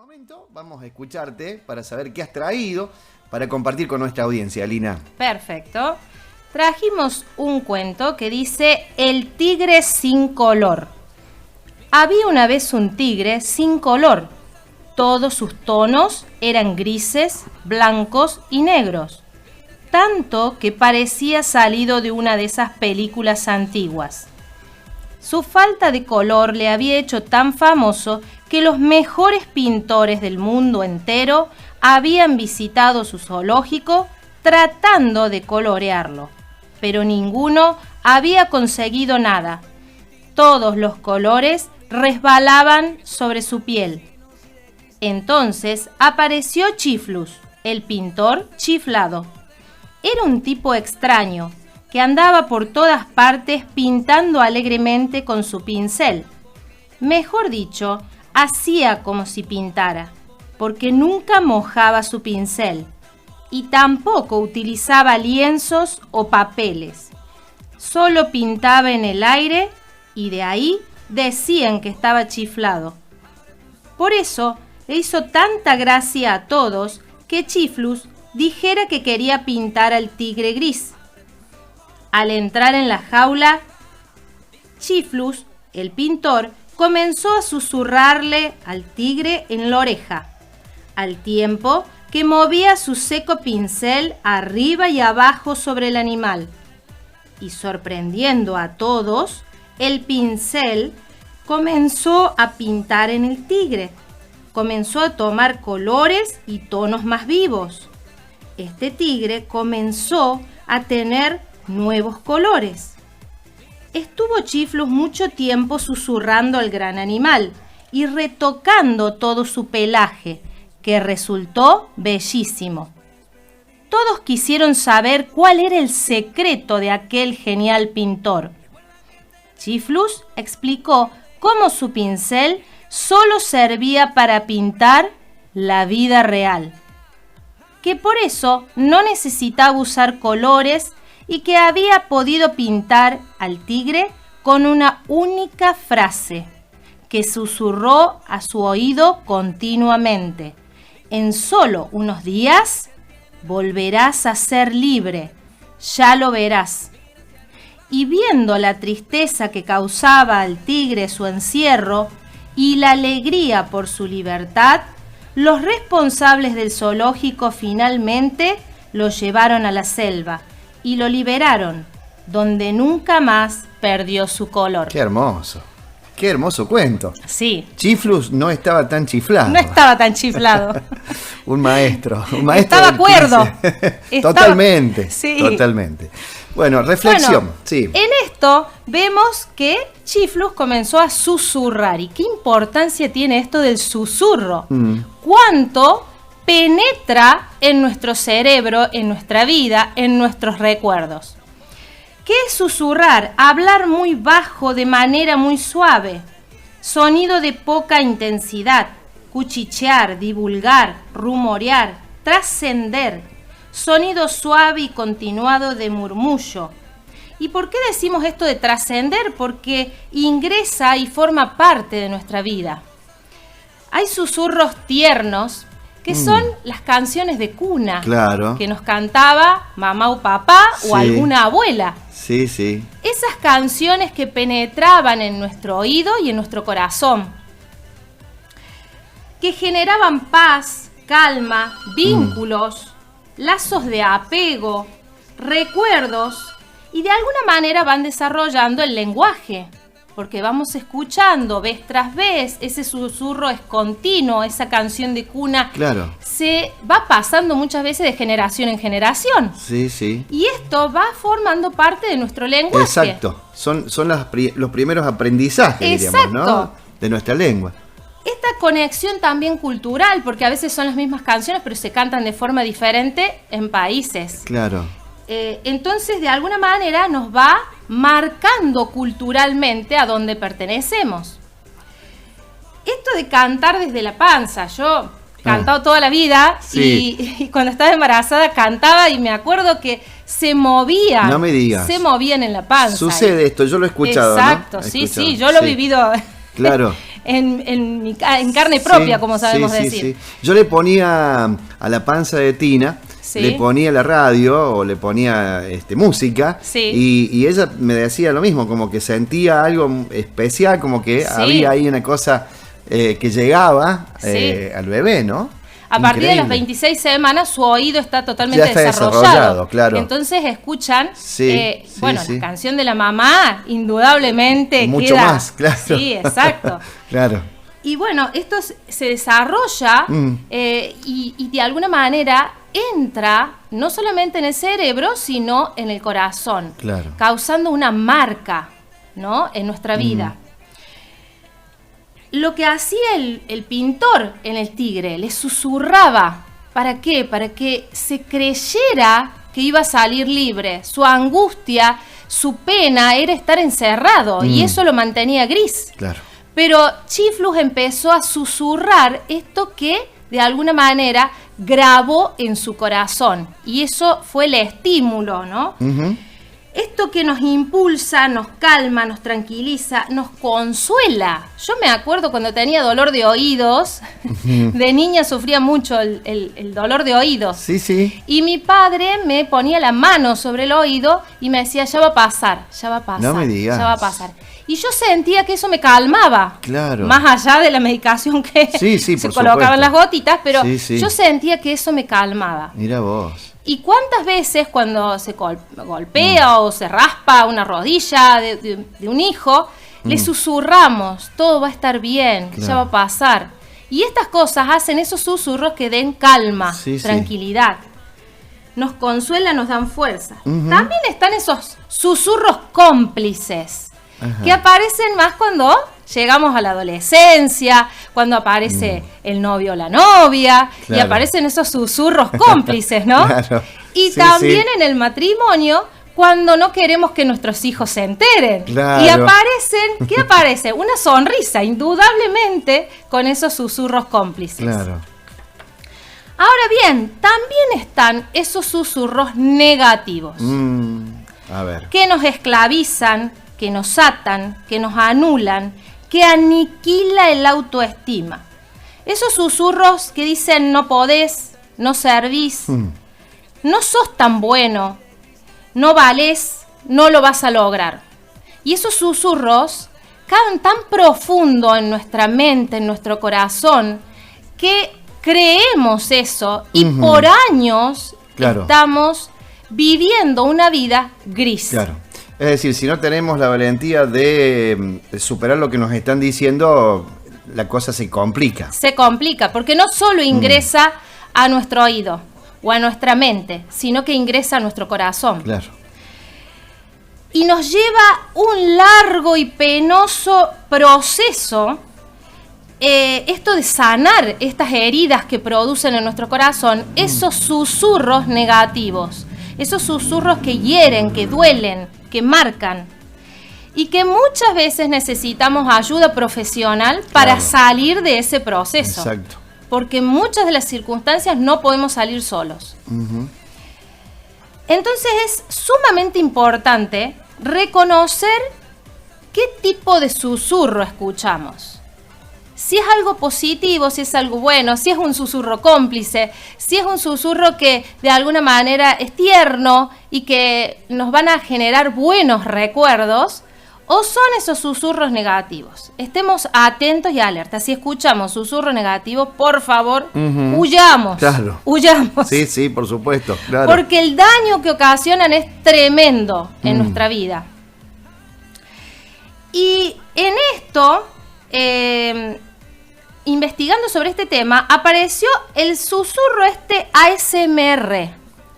Momento, vamos a escucharte para saber qué has traído para compartir con nuestra audiencia, Lina. Perfecto. Trajimos un cuento que dice El tigre sin color. Había una vez un tigre sin color. Todos sus tonos eran grises, blancos y negros. Tanto que parecía salido de una de esas películas antiguas. Su falta de color le había hecho tan famoso que los mejores pintores del mundo entero habían visitado su zoológico tratando de colorearlo, pero ninguno había conseguido nada. Todos los colores resbalaban sobre su piel. Entonces apareció Chiflus, el pintor chiflado. Era un tipo extraño que andaba por todas partes pintando alegremente con su pincel. Mejor dicho, hacía como si pintara, porque nunca mojaba su pincel y tampoco utilizaba lienzos o papeles. Solo pintaba en el aire y de ahí decían que estaba chiflado. Por eso le hizo tanta gracia a todos que Chiflus dijera que quería pintar al tigre gris. Al entrar en la jaula, Chiflus, el pintor, comenzó a susurrarle al tigre en la oreja, al tiempo que movía su seco pincel arriba y abajo sobre el animal. Y sorprendiendo a todos, el pincel comenzó a pintar en el tigre. Comenzó a tomar colores y tonos más vivos. Este tigre comenzó a tener nuevos colores. Estuvo Chiflus mucho tiempo susurrando al gran animal y retocando todo su pelaje, que resultó bellísimo. Todos quisieron saber cuál era el secreto de aquel genial pintor. Chiflus explicó cómo su pincel solo servía para pintar la vida real, que por eso no necesitaba usar colores y que había podido pintar al tigre con una única frase que susurró a su oído continuamente. En solo unos días volverás a ser libre, ya lo verás. Y viendo la tristeza que causaba al tigre su encierro y la alegría por su libertad, los responsables del zoológico finalmente lo llevaron a la selva y lo liberaron, donde nunca más perdió su color. Qué hermoso cuento. Sí. Chiflus no estaba tan chiflado. No estaba tan chiflado. un maestro estaba cuerdo. Totalmente, sí. Totalmente. Bueno, reflexión. Bueno, sí. En esto vemos que Chiflus comenzó a susurrar. ¿Y qué importancia tiene esto del susurro? ¿Cuánto penetra en nuestro cerebro, en nuestra vida, en nuestros recuerdos? ¿Qué es susurrar? Hablar muy bajo, de manera muy suave. Sonido de poca intensidad. Cuchichear, divulgar, rumorear, trascender. Sonido suave y continuado de murmullo. ¿Y por qué decimos esto de trascender? Porque ingresa y forma parte de nuestra vida. Hay susurros tiernos que son las canciones de cuna, claro, que nos cantaba mamá o papá o alguna abuela. Sí, sí. Esas canciones que penetraban en nuestro oído y en nuestro corazón, que generaban paz, calma, vínculos, lazos de apego, recuerdos, y de alguna manera van desarrollando el lenguaje, porque vamos escuchando vez tras vez, ese susurro es continuo, esa canción de cuna se va pasando muchas veces de generación en generación. Sí, sí. Y esto va formando parte de nuestro lenguaje. Exacto, son los primeros aprendizajes, diríamos, ¿no? De nuestra lengua. Esta conexión también cultural, porque a veces son las mismas canciones, pero se cantan de forma diferente en países. Claro. Entonces, de alguna manera, nos va marcando culturalmente a dónde pertenecemos. Esto de cantar desde la panza, yo he cantado toda la vida y cuando estaba embarazada cantaba y me acuerdo que se movían. No me digas. Se movían en la panza. Sucede esto, yo lo he escuchado. Exacto, ¿no? sí, yo lo he vivido. Claro. en carne propia, como sabemos decir. Sí. Yo le ponía a la panza de Tina, le ponía la radio o le ponía música, y ella me decía lo mismo, como que sentía algo especial, como que había ahí una cosa que llegaba al bebé, ¿no? A partir de las 26 semanas su oído está totalmente desarrollado. Claro. Entonces escuchan, la canción de la mamá indudablemente mucho queda más, claro. Sí, exacto. Claro. Y bueno, esto se desarrolla y de alguna manera entra no solamente en el cerebro, sino en el corazón, causando una marca, ¿no?, en nuestra vida. Lo que hacía el pintor en el tigre, le susurraba. ¿Para qué? Para que se creyera que iba a salir libre. Su angustia, su pena era estar encerrado y eso lo mantenía gris. Claro. Pero Chiflus empezó a susurrar esto que de alguna manera grabó en su corazón y eso fue el estímulo, ¿no? Esto que nos impulsa, nos calma, nos tranquiliza, nos consuela. Yo me acuerdo cuando tenía dolor de oídos, de niña sufría mucho el dolor de oídos. Sí. Y mi padre me ponía la mano sobre el oído y me decía, ya va a pasar. No me digas. Ya va a pasar. Y yo sentía que eso me calmaba. Claro. Más allá de la medicación que se colocaban las gotitas, pero yo sentía que eso me calmaba. Mira vos. ¿Y cuántas veces cuando se golpea o se raspa una rodilla de un hijo, le susurramos, todo va a estar bien, ya va a pasar? Y estas cosas hacen esos susurros que den calma, tranquilidad. Nos consuelan, nos dan fuerza. También están esos susurros cómplices, que aparecen más cuando llegamos a la adolescencia, cuando aparece el novio o la novia, y aparecen esos susurros cómplices, ¿no? Y también en el matrimonio, cuando no queremos que nuestros hijos se enteren. Y aparecen, ¿qué aparece? Una sonrisa, indudablemente, con esos susurros cómplices. Ahora bien, también están esos susurros negativos. A ver. Que nos esclavizan, que nos atan, que nos anulan, que aniquila el autoestima. Esos susurros que dicen no podés, no servís, no sos tan bueno, no valés, no lo vas a lograr. Y esos susurros caen tan profundo en nuestra mente, en nuestro corazón, que creemos eso y por años estamos viviendo una vida gris. Claro. Es decir, si no tenemos la valentía de superar lo que nos están diciendo, la cosa se complica. Se complica, porque no solo ingresa a nuestro oído o a nuestra mente, sino que ingresa a nuestro corazón. Claro. Y nos lleva un largo y penoso proceso, esto de sanar estas heridas que producen en nuestro corazón, esos susurros negativos, esos susurros que hieren, que duelen, que marcan, y que muchas veces necesitamos ayuda profesional para salir de ese proceso. Exacto. Porque en muchas de las circunstancias no podemos salir solos. Entonces es sumamente importante reconocer qué tipo de susurro escuchamos. Si es algo positivo, si es algo bueno, si es un susurro cómplice, si es un susurro que de alguna manera es tierno y que nos van a generar buenos recuerdos, o son esos susurros negativos. Estemos atentos y alertas. Si escuchamos susurros negativos, por favor, huyamos. Claro. Huyamos. Sí, por supuesto. Claro. Porque el daño que ocasionan es tremendo en nuestra vida. Y en esto, investigando sobre este tema, apareció el susurro ASMR.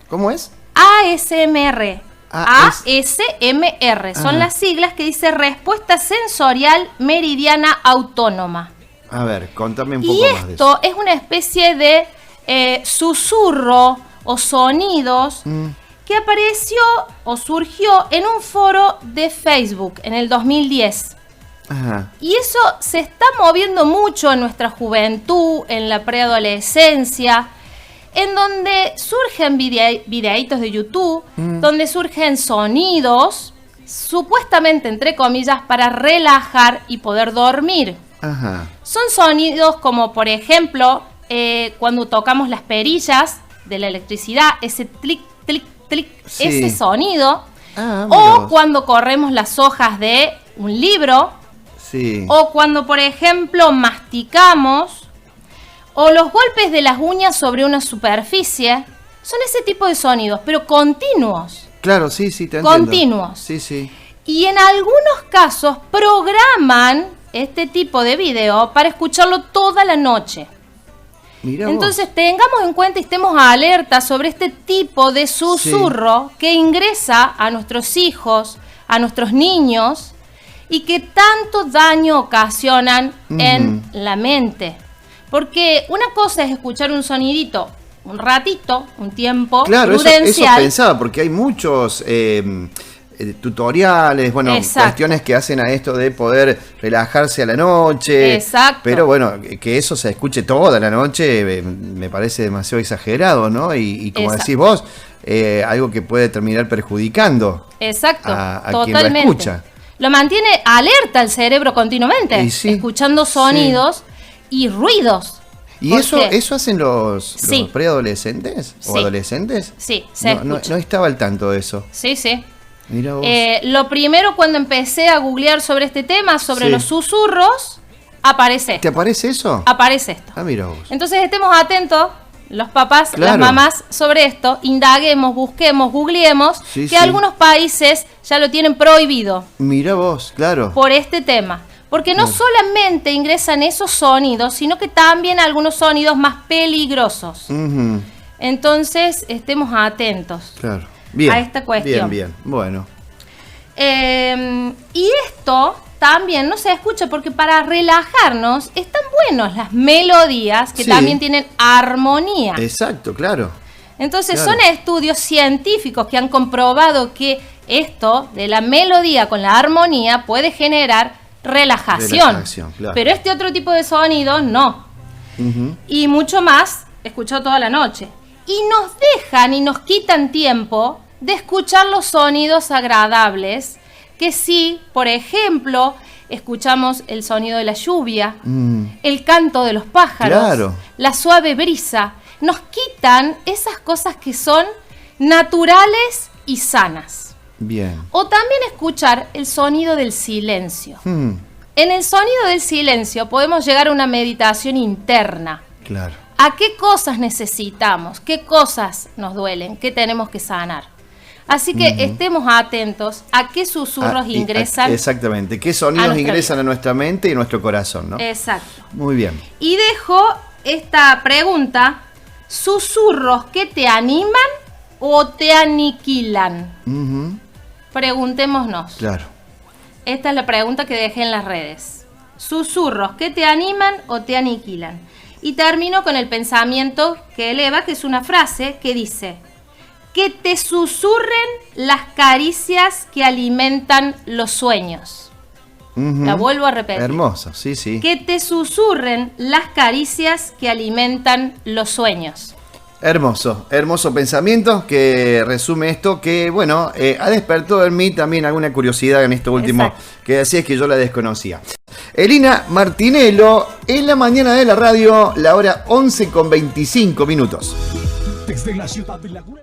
¿Cómo es? ASMR. ASMR. Son las siglas que dice Respuesta Sensorial Meridiana Autónoma. A ver, contame un poco más de eso. Y esto es una especie de susurro o sonidos que apareció o surgió en un foro de Facebook en el 2010. Y eso se está moviendo mucho en nuestra juventud, en la preadolescencia, en donde surgen videitos de YouTube, donde surgen sonidos, supuestamente entre comillas, para relajar y poder dormir. Ajá. Son sonidos como, por ejemplo, cuando tocamos las perillas de la electricidad, ese clic, clic, clic, sí. Ese sonido. O cuando corremos las hojas de un libro. Sí. O cuando, por ejemplo, masticamos. O los golpes de las uñas sobre una superficie. Son ese tipo de sonidos, pero continuos. Claro, sí, te entiendo. Continuos. Sí. Y en algunos casos programan este tipo de video para escucharlo toda la noche. Mirá Entonces vos. tengamos en cuenta y estemos alerta sobre este tipo de susurro que ingresa a nuestros hijos, a nuestros niños y que tanto daño ocasionan en la mente. Porque una cosa es escuchar un sonidito un ratito, un tiempo prudencial. Eso pensaba, porque hay muchos tutoriales, bueno, cuestiones que hacen a esto de poder relajarse a la noche. Exacto. Pero bueno, que eso se escuche toda la noche me parece demasiado exagerado, ¿no? Y como decís vos, algo que puede terminar perjudicando a quien lo escucha. Lo mantiene alerta el cerebro continuamente, escuchando sonidos y ruidos. ¿Y eso hacen los preadolescentes o adolescentes? Sí, se escucha. No estaba al tanto de eso. Sí. Mira vos. Lo primero, cuando empecé a googlear sobre este tema, sobre los susurros, aparece esto. ¿Te aparece eso? Aparece esto. Ah, mira vos. Entonces estemos atentos, los papás, las mamás, sobre esto, indaguemos, busquemos, googleemos, que algunos países ya lo tienen prohibido. Mira vos, claro. Por este tema. Porque no solamente ingresan esos sonidos, sino que también algunos sonidos más peligrosos. Entonces, estemos atentos a esta cuestión. Bien. Bueno. Y esto también no se escucha porque para relajarnos están buenos las melodías que también tienen armonía. Exacto, claro. Entonces, son estudios científicos que han comprobado que esto de la melodía con la armonía puede generar relajación, claro. Pero este otro tipo de sonidos no. Y mucho más escuchado toda la noche. Y nos dejan y nos quitan tiempo de escuchar los sonidos agradables que sí, por ejemplo, escuchamos el sonido de la lluvia, el canto de los pájaros, la suave brisa. Nos quitan esas cosas que son naturales y sanas. Bien. O también escuchar el sonido del silencio. En el sonido del silencio podemos llegar a una meditación interna. Claro. ¿A qué cosas necesitamos? ¿Qué cosas nos duelen? ¿Qué tenemos que sanar? Así que estemos atentos a qué susurros ingresan. Exactamente, qué sonidos ingresan a nuestra mente y a nuestro corazón, ¿no? Exacto. Muy bien. Y dejo esta pregunta: ¿susurros que te animan o te aniquilan? Preguntémonos. Claro. Esta es la pregunta que dejé en las redes. ¿Susurros que te animan o te aniquilan? Y termino con el pensamiento que eleva, que es una frase que dice: que te susurren las caricias que alimentan los sueños. La vuelvo a repetir. Hermoso, sí. Que te susurren las caricias que alimentan los sueños. Hermoso pensamiento que resume esto, que bueno, ha despertado en mí también alguna curiosidad en esto último que decías, que yo la desconocía. Elina Martinello, en la mañana de la radio, la hora 11:25. Desde la ciudad de Laguna.